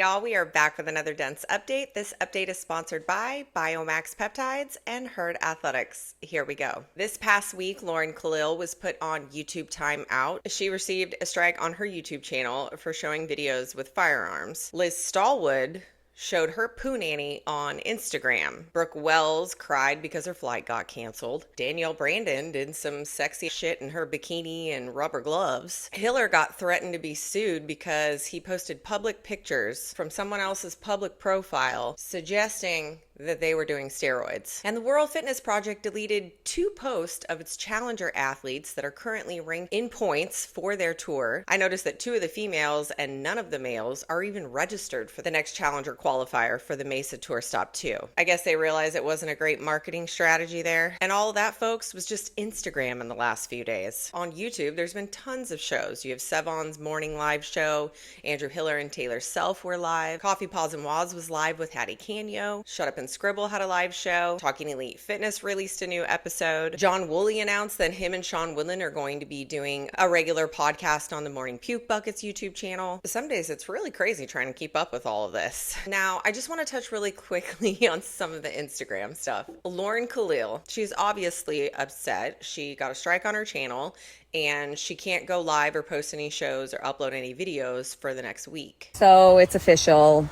y'all. We are back with another dense update. This update is sponsored by Biomax Peptides and Herd Athletics. Here we go. This past week, Lauren Kalil was put on YouTube time out. She received a strike on her YouTube channel for showing videos with firearms. Liz Stallwood showed her poo nanny on Instagram. Brooke Wells cried because her flight got canceled. Danielle Brandon did some sexy shit in her bikini and rubber gloves. Hiller got threatened to be sued because he posted public pictures from someone else's public profile suggesting that they were doing steroids. And the World Fitness Project deleted 2 posts of its challenger athletes that are currently ranked in points for their tour. I noticed that 2 of the females and none of the males are even registered for the next challenger qualifier for the Mesa Tour Stop 2. I guess they realized it wasn't a great marketing strategy there. And all of that, folks, was just Instagram in the last few days. On YouTube, there's been tons of shows. You have Sevan's morning live show. Andrew Hiller and Taylor Self were live. Coffee Paws and Wods was live with Hattie Kanyo. Shut Up Scribble had a live show. Talking Elite Fitness released a new episode. John Woolley announced that him and Sean Woodland are going to be doing a regular podcast on the Morning Puke Buckets YouTube channel. Some days it's really crazy trying to keep up with all of this. Now, I just want to touch really quickly on some of the Instagram stuff. Lauren Kalil, she's obviously upset. She got a strike on her channel and she can't go live or post any shows or upload any videos for the next week. So it's official.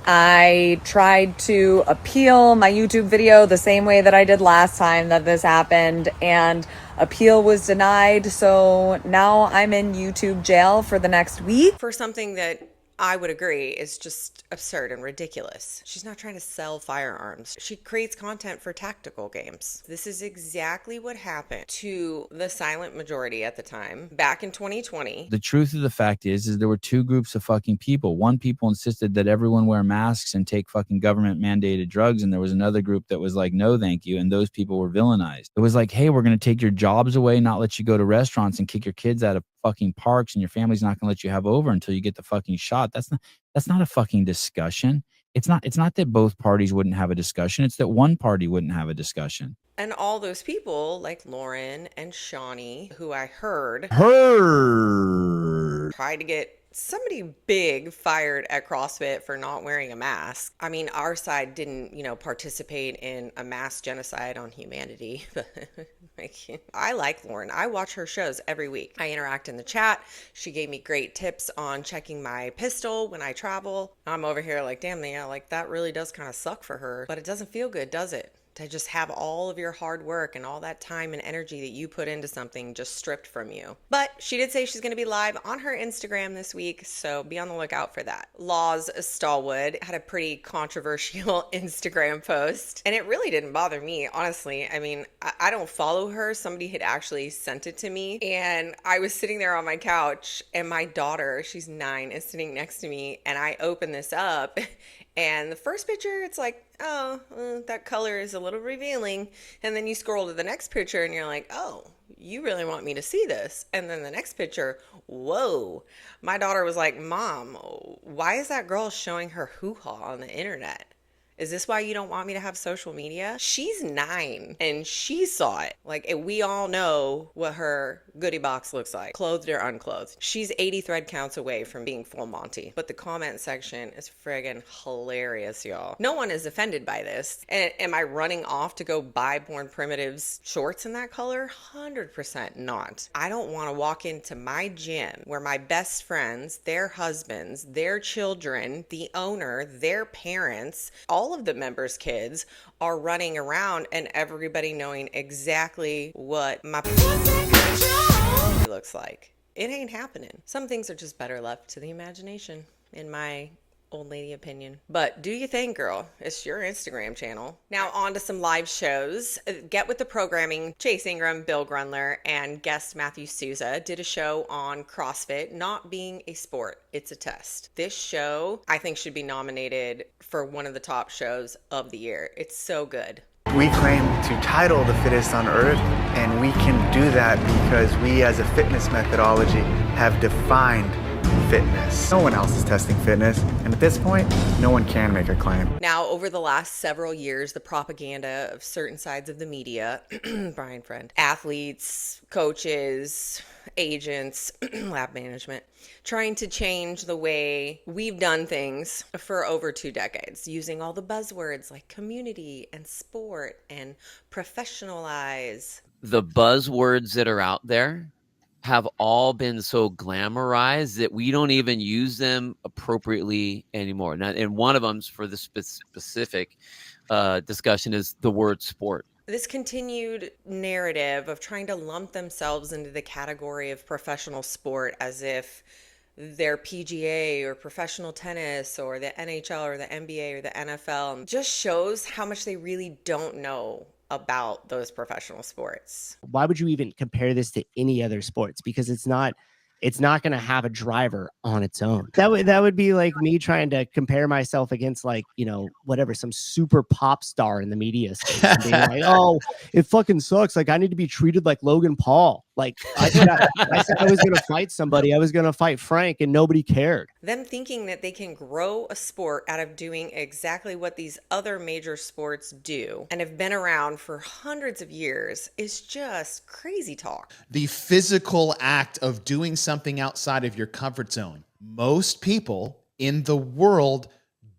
I tried to appeal my YouTube video the same way that I did last time that this happened, and appeal was denied. So now I'm in YouTube jail for the next week. For something that I would agree is just absurd and ridiculous. She's not trying to sell firearms. She creates content for tactical games. This is exactly what happened to the silent majority at the time back in 2020. The truth of the fact is there were 2 groups of fucking people. One people insisted that everyone wear masks and take fucking government mandated drugs. And there was another group that was like, no, thank you. And those people were villainized. It was like, hey, we're going to take your jobs away, not let you go to restaurants and kick your kids out of fucking parks, and your family's not going to let you have over until you get the fucking shot. That's not a fucking discussion. It's not that both parties wouldn't have a discussion. It's that one party wouldn't have a discussion. And all those people like Lauren and Shawnee, who I heard tried to get somebody big fired at CrossFit for not wearing a mask. I mean, our side didn't, participate in a mass genocide on humanity. But I like Lauren. I watch her shows every week. I interact in the chat. She gave me great tips on checking my pistol when I travel. I'm over here like, damn, yeah, like that really does kind of suck for her. But it doesn't feel good, does it? To just have all of your hard work and all that time and energy that you put into something just stripped from you. But she did say she's going to be live on her Instagram this week, so be on the lookout for that. Laws Stallwood had a pretty controversial Instagram post, and it really didn't bother me, honestly. I mean, I don't follow her. Somebody had actually sent it to me, and I was sitting there on my couch, and my daughter, she's 9, is sitting next to me, and I open this up, and the first picture, it's like, oh, that color is a little revealing. And then you scroll to the next picture and you're like, oh, you really want me to see this? And then the next picture, whoa. My daughter was like, Mom, why is that girl showing her hoo-ha on the internet? Is this why you don't want me to have social media? She's 9 and she saw it. Like, we all know what her goodie box looks like, clothed or unclothed. She's 80 thread counts away from being full Monty. But the comment section is friggin' hilarious, y'all. No one is offended by this. And am I running off to go buy Born Primitive's shorts in that color? 100% not. I don't want to walk into my gym where my best friends, their husbands, their children, the owner, their parents, all of the members' kids are running around and everybody knowing exactly what my looks like. It ain't happening. Some things are just better left to the imagination, in my old lady opinion. But do you think, girl? It's your Instagram channel. Now on to some live shows. Get with the Programming. Chase Ingram, Bill Grunler, and guest Matthew Souza did a show on CrossFit not being a sport. It's a test. This show, I think, should be nominated for one of the top shows of the year. It's so good. We claim to title the fittest on earth, and we can do that because we as a fitness methodology have defined fitness. No one else is testing fitness, and at this point, no one can make a claim. Now, over the last several years, the propaganda of certain sides of the media, Brian Friend, athletes, coaches, agents, lab management, trying to change the way we've done things for over 2 decades, using all the buzzwords like community and sport and professionalize. The buzzwords that are out there have all been so glamorized that we don't even use them appropriately anymore. Now, and one of them for the specific discussion is the word sport. This continued narrative of trying to lump themselves into the category of professional sport as if they're PGA or professional tennis or the NHL or the NBA or the NFL just shows how much they really don't know about those professional sports. Why would you even compare this to any other sports? Because it's not going to have a driver on its own. That would be like me trying to compare myself against like, whatever, some super pop star in the media space and being like, oh, it fucking sucks. Like I need to be treated like Logan Paul. Like I said I was going to fight somebody. I was going to fight Frank and nobody cared. Them thinking that they can grow a sport out of doing exactly what these other major sports do and have been around for hundreds of years is just crazy talk. The physical act of doing something outside of your comfort zone. Most people in the world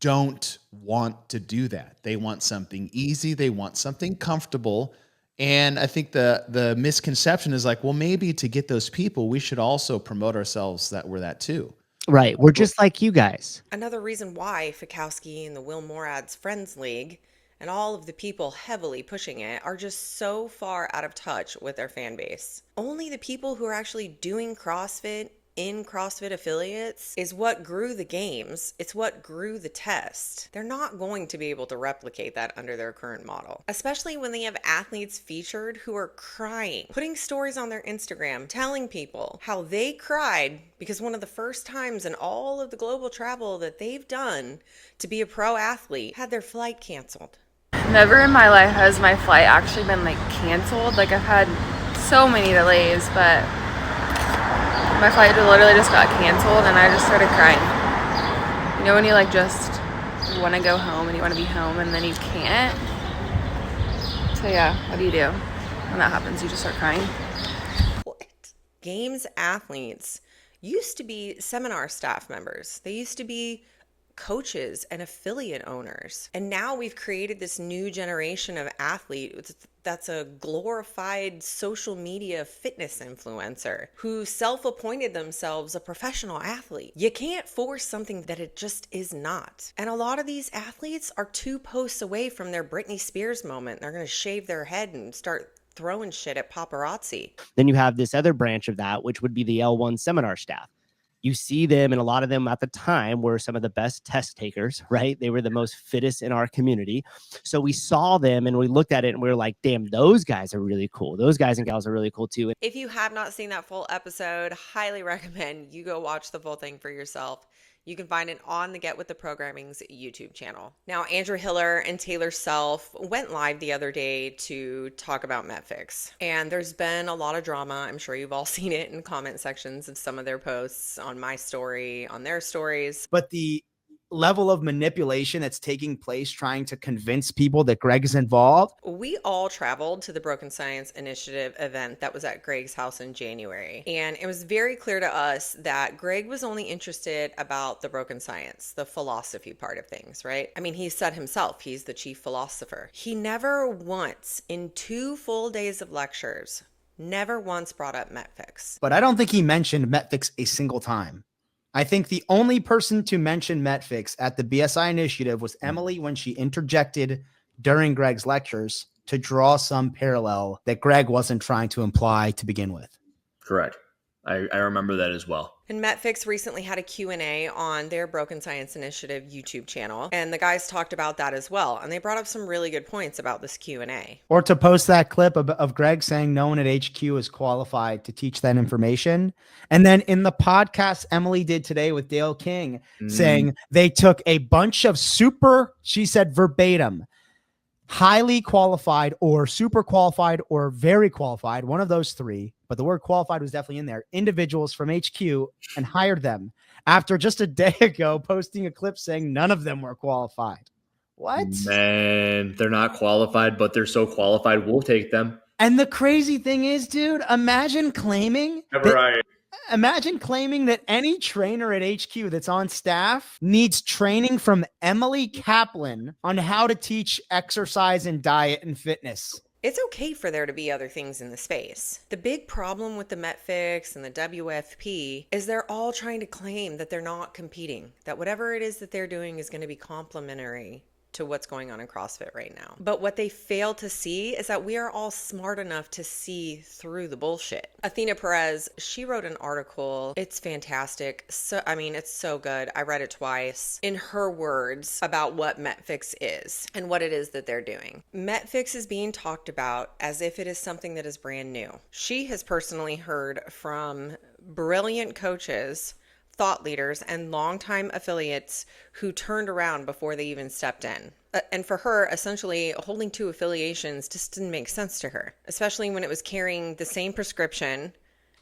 don't want to do that. They want something easy. They want something comfortable. And I think the misconception is like, well, maybe to get those people, we should also promote ourselves that we're that too. Right. We're just like you guys. Another reason why Fikowski and the Will Morad's Friends League and all of the people heavily pushing it are just so far out of touch with their fan base. Only the people who are actually doing CrossFit in CrossFit affiliates is what grew the games. It's what grew the test. They're not going to be able to replicate that under their current model, especially when they have athletes featured who are crying, putting stories on their Instagram, telling people how they cried because one of the first times in all of the global travel that they've done to be a pro athlete had their flight canceled. Never in my life has my flight actually been like canceled. Like I've had so many delays, but my flight literally just got canceled and I just started crying. You know when you like just want to go home and you want to be home and then you can't? So yeah, what do you do when that happens? You just start crying. What? Games athletes used to be seminar staff members. They used to be coaches and affiliate owners. And now we've created this new generation of athlete that's a glorified social media fitness influencer who self-appointed themselves a professional athlete. You can't force something that it just is not. And a lot of these athletes are 2 posts away from their Britney Spears moment. They're going to shave their head and start throwing shit at paparazzi. Then you have this other branch of that, which would be the L1 seminar staff. You see them, and a lot of them at the time were some of the best test takers, right? They were the most fittest in our community. So we saw them and we looked at it and we were like, damn, those guys are really cool. Those guys and gals are really cool too. If you have not seen that full episode, highly recommend you go watch the full thing for yourself. You can find it on the Get With The Programming's YouTube channel. Now, Andrew Hiller and Taylor Self went live the other day to talk about Metfix. And there's been a lot of drama. I'm sure you've all seen it in comment sections of some of their posts on my story, on their stories. But the level of manipulation that's taking place trying to convince people that Greg is involved. We all traveled to the Broken Science Initiative event that was at Greg's house in January. And it was very clear to us that Greg was only interested about the broken science, the philosophy part of things, right? I mean, he said himself, he's the chief philosopher. He never once in 2 full days of lectures, never once brought up Metfix. But I don't think he mentioned Metfix a single time. I think the only person to mention Metfix at the BSI initiative was Emily when she interjected during Greg's lectures to draw some parallel that Greg wasn't trying to imply to begin with. Correct. I remember that as well. And Metfix recently had a Q&A on their Broken Science Initiative YouTube channel, and the guys talked about that as well. And they brought up some really good points about this Q&A. Or to post that clip of Greg saying no one at HQ is qualified to teach that information. And then in the podcast Emily did today with Dale King saying they took a bunch of she said verbatim, highly qualified or super qualified or very qualified, one of those 3 but the word qualified was definitely in there. Individuals from HQ and hired them after just a day ago posting a clip saying none of them were qualified. What? Man, they're not qualified, but they're so qualified. We'll take them. And the crazy thing is, dude, imagine claiming that any trainer at HQ that's on staff needs training from Emily Kaplan on how to teach exercise and diet and fitness. It's okay for there to be other things in the space. The big problem with the Metfix and the WFP is they're all trying to claim that they're not competing, that whatever it is that they're doing is going to be complementary to what's going on in CrossFit right now. But what they fail to see is that we are all smart enough to see through the bullshit. Athena Perez, she wrote an article. It's fantastic. So, I mean, it's so good. I read it twice. In her words about what Metfix is and what it is that they're doing. Metfix is being talked about as if it is something that is brand new. She has personally heard from brilliant coaches, thought leaders, and longtime affiliates who turned around before they even stepped in. And for her, essentially holding two affiliations just didn't make sense to her, especially when it was carrying the same prescription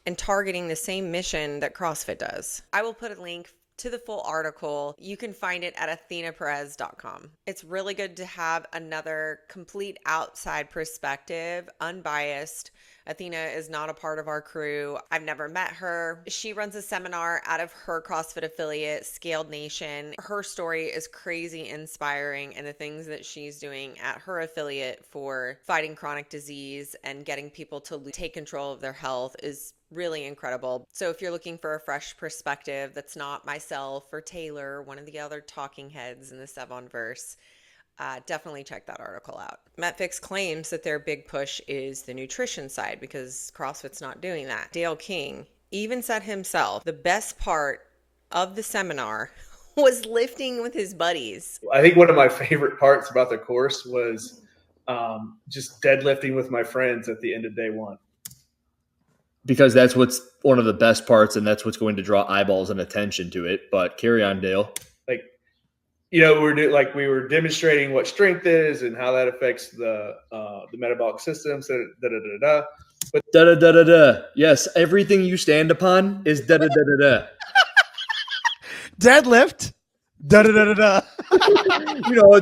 and targeting the same mission that CrossFit does. I will put a link to the full article. You can find it at athenaperez.com. It's really good to have another complete outside perspective, unbiased. Athena is not a part of our crew. I've never met her. She runs a seminar out of her CrossFit affiliate, Scaled Nation. Her story is crazy inspiring, and the things that she's doing at her affiliate for fighting chronic disease and getting people to take control of their health is really incredible. So if you're looking for a fresh perspective that's not myself or Taylor, one of the other talking heads in the Sevan verse, definitely check that article out. Metfix claims that their big push is the nutrition side because CrossFit's not doing that. Dale King even said himself, the best part of the seminar was lifting with his buddies. I think one of my favorite parts about the course was just deadlifting with my friends at the end of day one. Because that's what's one of the best parts, and that's what's going to draw eyeballs and attention to it. But carry on, Dale. Like, you know, we were demonstrating what strength is and how that affects the metabolic systems. But da da da da da. Yes, everything you stand upon is da da da da da. Deadlift. Da da da da da. You know, all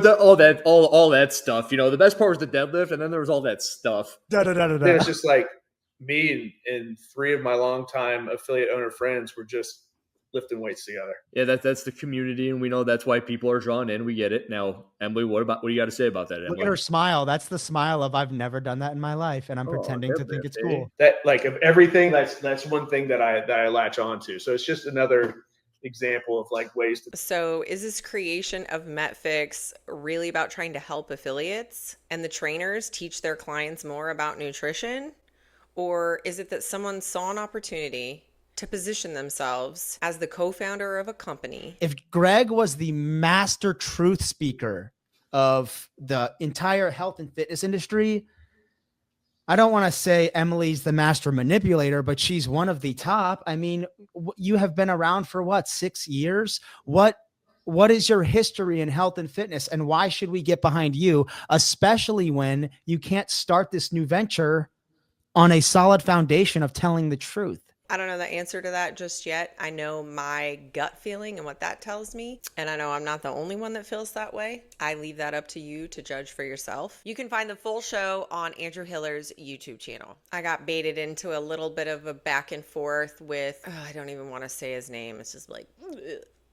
that stuff. You know, the best part was the deadlift, and then there was all that stuff. Da da da da da. Then it's just like me and three of my longtime affiliate owner friends were just lifting weights together. Yeah, that's the community, and we know that's why people are drawn in. We get it. Now, Emily, what do you got to say about that, Emily? Look at her smile. That's the smile of I've never done that in my life, and I'm pretending to think it's cool. That, like, of everything, that's one thing that I latch on to. So it's just another example of like ways to. So is this creation of Metfix really about trying to help affiliates and the trainers teach their clients more about nutrition? Or is it that someone saw an opportunity to position themselves as the co-founder of a company? If Greg was the master truth speaker of the entire health and fitness industry, I don't want to say Emily's the master manipulator, but she's one of the top. I mean, you have been around for what, 6 years? What is your history in health and fitness, and why should we get behind you, especially when you can't start this new venture on a solid foundation of telling the truth? I don't know the answer to that just yet. I know my gut feeling and what that tells me. And I know I'm not the only one that feels that way. I leave that up to you to judge for yourself. You can find the full show on Andrew Hiller's YouTube channel. I got baited into a little bit of a back and forth with, I don't even want to say his name. It's just like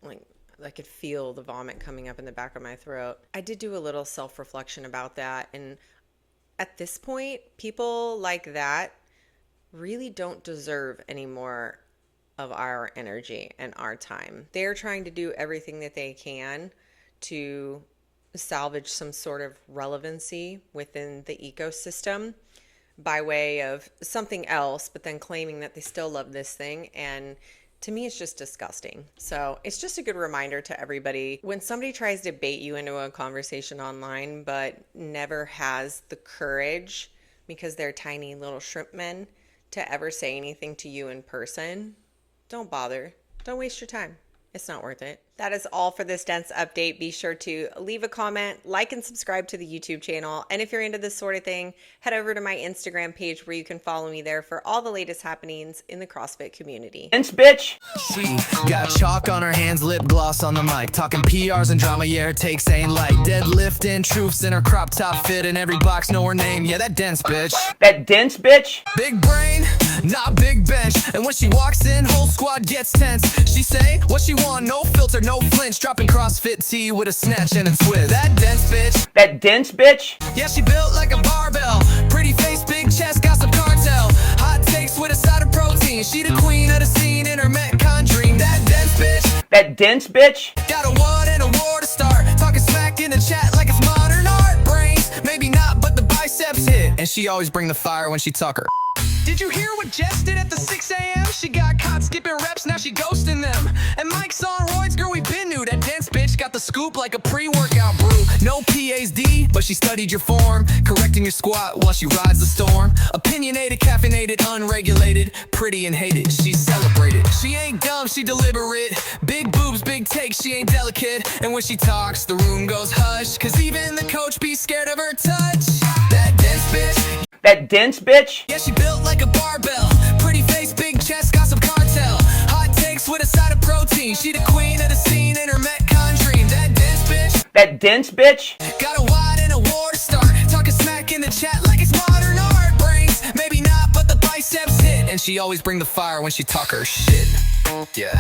I could feel the vomit coming up in the back of my throat. I did do a little self-reflection about that. And at this point, people like that really don't deserve any more of our energy and our time. They're trying to do everything that they can to salvage some sort of relevancy within the ecosystem by way of something else, but then claiming that they still love this thing. And to me, it's just disgusting. So it's just a good reminder to everybody, when somebody tries to bait you into a conversation online, but never has the courage because they're tiny little shrimp men to ever say anything to you in person, don't bother. Don't waste your time. It's not worth it. That is all for this dense update. Be sure to leave a comment, like and subscribe to the YouTube channel. And if you're into this sort of thing, head over to my Instagram page where you can follow me there for all the latest happenings in the CrossFit community. Thanks, bitch. She got chalk on her hands, lip gloss on the mic. Talking PRs and drama, yeah, her takes ain't light. Deadlifting truths in her crop top fit. In every box, know her name, yeah, that dense bitch. That dense bitch. Big brain, not big bench. And when she walks in, whole squad gets tense. She say what she want, no filter, no flinch. Dropping CrossFit T with a snatch and a twist. That dense bitch. That dense bitch. Yeah, she built like a barbell. Pretty face, big chest, got some cartel. Hot takes with a side of protein. She the queen of the scene in her Metcon dream. That dense bitch. That dense bitch. Got a what and a war to start. Talking smack in the chat like it's modern art. Brains, maybe not, but the biceps hit. And she always bring the fire when she talk her. Did you hear what Jess did at the 6 a.m.? She got caught skipping reps, now she ghosting them. And Mike's on roids, girl, we been new. That dense bitch got the scoop like a pre-workout brew. No PhD, but she studied your form. Correcting your squat while she rides the storm. Opinionated, caffeinated, unregulated. Pretty and hated, she's celebrated. She ain't dumb, she deliberate. Big boobs, big takes, she ain't delicate. And when she talks, the room goes hush. Cause even the coach be scared of her touch. That dense bitch. That dense bitch. Yeah, she built like a barbell. Pretty face, big chest, got some cartel. Hot takes with a side of protein. She the queen of the scene in her Metcon dream. That dense bitch. That dense bitch. Got a wide and a war to start. Talking smack in the chat like it's modern art. Brains, maybe not, but the biceps hit. And she always bring the fire when she talk her shit. Yeah,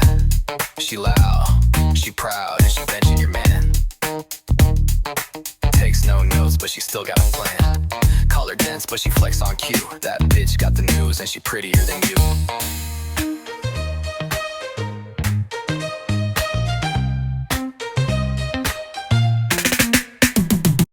she loud, she proud, and she benching your man. Takes no notes, but she still got a plan. Call her dense, but she flex on cue. That bitch got the news and she prettier than you.